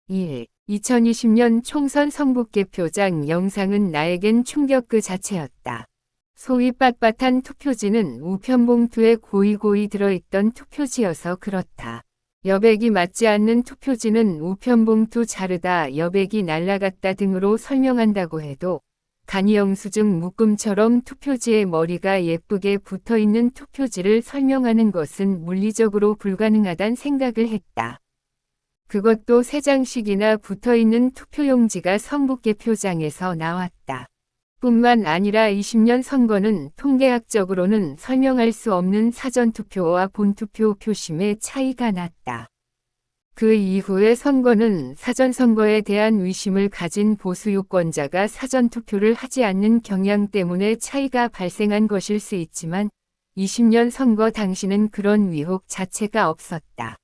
1. 2020년 총선 성북개표장 영상은 나에겐 충격 그 자체였다. 소위 빳빳한 투표지는 우편봉투에 고이고이 들어있던 투표지여서 그렇다. 여백이 맞지 않는 투표지는 우편봉투 자르다 여백이 날아갔다 등으로 설명한다고 해도 간이영수증 묶음처럼 투표지에 머리가 예쁘게 붙어있는 투표지를 설명하는 것은 물리적으로 불가능하단 생각을 했다. 그것도 3장씩이나 붙어있는 투표용지가 성북개표장에서 나왔다. 뿐만 아니라 20년 선거는 통계학적으로는 설명할 수 없는 사전투표와 본투표 표심의 차이가 났다. 그 이후의 선거는 사전선거에 대한 의심을 가진 보수 유권자가 사전투표를 하지 않는 경향 때문에 차이가 발생한 것일 수 있지만 20년 선거 당시는 그런 위혹 자체가 없었다.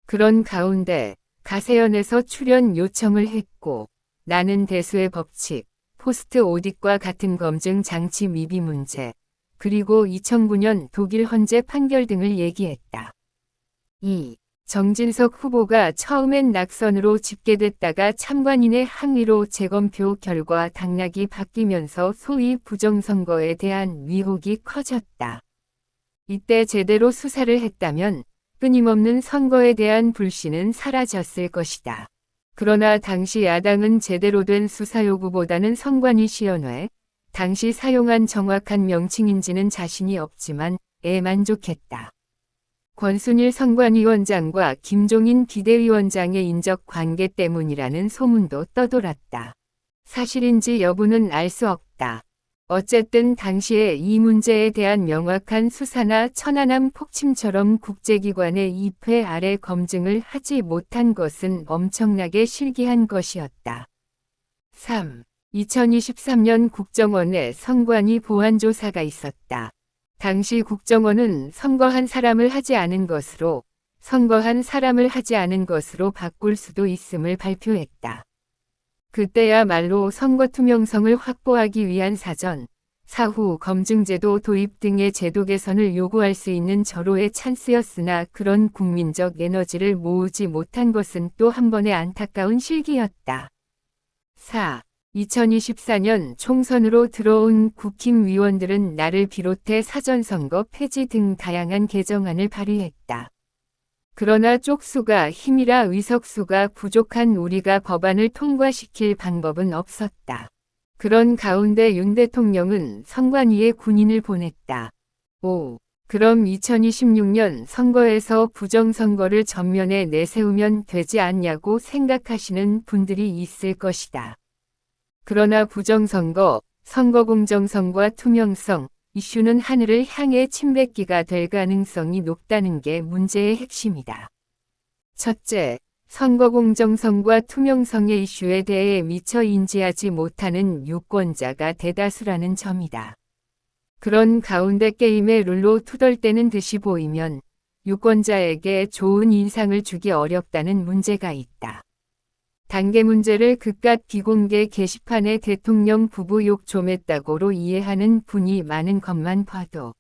그런 가운데 가세연에서 출연 요청을 했고 나는 대수의 법칙, 포스트 오딧과 같은 검증 장치 미비 문제, 그리고 2009년 독일 헌재 판결 등을 얘기했다. 2. 정진석 후보가 처음엔 낙선으로 집계됐다가 참관인의 항의로 재검표 결과 당락이 바뀌면서 소위 부정선거에 대한 위혹이 커졌다. 이때 제대로 수사를 했다면 끊임없는 선거에 대한 불신은 사라졌을 것이다. 그러나 당시 야당은 제대로 된 수사 요구보다는 선관위 시연회, 당시 사용한 정확한 명칭인지는 자신이 없지만 만족했다. 권순일 선관위원장과 김종인 비대위원장의 인적 관계 때문이라는 소문도 떠돌았다. 사실인지 여부는 알 수 없다. 어쨌든 당시에 이 문제에 대한 명확한 수사나 천안함 폭침처럼 국제기관의 입회 아래 검증을 하지 못한 것은 엄청나게 실기한 것이었다. 3. 2023년 국정원에 선관위 보완조사가 있었다. 당시 국정원은 선거한 사람을 하지 않은 것으로 선거한 사람을 하지 않은 것으로 바꿀 수도 있음을 발표했다. 그때야말로 선거 투명성을 확보하기 위한 사전, 사후 검증제도 도입 등의 제도 개선을 요구할 수 있는 절호의 찬스였으나 그런 국민적 에너지를 모으지 못한 것은 또 한 번의 안타까운 실기였다. 4. 2024년 총선으로 들어온 국힘위원들은 나를 비롯해 사전선거 폐지 등 다양한 개정안을 발의했다. 그러나 쪽수가 힘이라 의석수가 부족한 우리가 법안을 통과시킬 방법은 없었다. 그런 가운데 윤 대통령은 선관위에 군인을 보냈다. 5. 그럼 2026년 선거에서 부정선거를 전면에 내세우면 되지 않냐고 생각하시는 분들이 있을 것이다. 그러나 부정선거, 선거 공정성과 투명성, 이슈는 하늘을 향해 침뱉기가 될 가능성이 높다는 게 문제의 핵심이다. 첫째, 선거 공정성과 투명성의 이슈에 대해 미처 인지하지 못하는 유권자가 대다수라는 점이다. 그런 가운데 게임의 룰로 투덜대는 듯이 보이면 유권자에게 좋은 인상을 주기 어렵다는 문제가 있다. 단계 문제를 그깟 비공개 게시판에 대통령 부부 욕 좀 했다고로 이해하는 분이 많은 것만 봐도.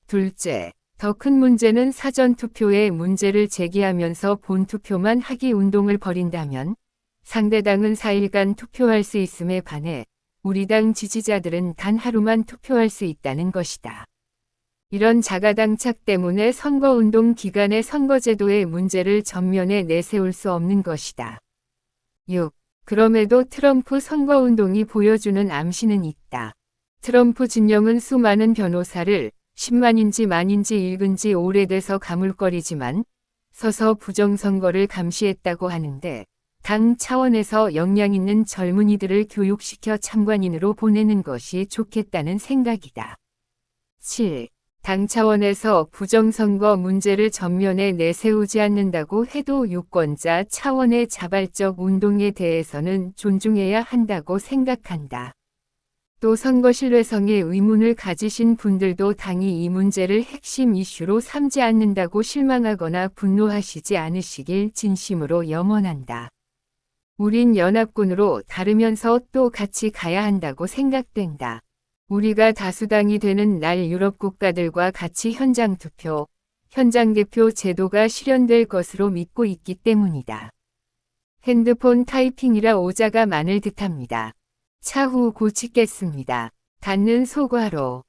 둘째, 더 큰 문제는 사전투표의 문제를 제기하면서 본투표만 하기 운동을 벌인다면 상대당은 4일간 투표할 수 있음에 반해 우리 당 지지자들은 단 하루만 투표할 수 있다는 것이다. 이런 자가당착 때문에 선거운동 기간의 선거제도의 문제를 전면에 내세울 수 없는 것이다. 6. 그럼에도 트럼프 선거운동이 보여주는 암시는 있다. 트럼프 진영은 수많은 변호사를 10만인지 만인지 읽은 지 오래돼서 가물거리지만 서서 부정선거를 감시했다고 하는데 당 차원에서 역량 있는 젊은이들을 교육시켜 참관인으로 보내는 것이 좋겠다는 생각이다. 7. 당 차원에서 부정선거 문제를 전면에 내세우지 않는다고 해도 유권자 차원의 자발적 운동에 대해서는 존중해야 한다고 생각한다. 또 선거 신뢰성에 의문을 가지신 분들도 당이 이 문제를 핵심 이슈로 삼지 않는다고 실망하거나 분노하시지 않으시길 진심으로 염원한다. 우린 연합군으로 다르면서 또 같이 가야 한다고 생각된다. 우리가 다수당이 되는 날 유럽 국가들과 같이 현장 투표, 현장 개표 제도가 실현될 것으로 믿고 있기 때문이다. 핸드폰 타이핑이라 오자가 많을 듯합니다. 차후 고치겠습니다. 닿는 소괄호.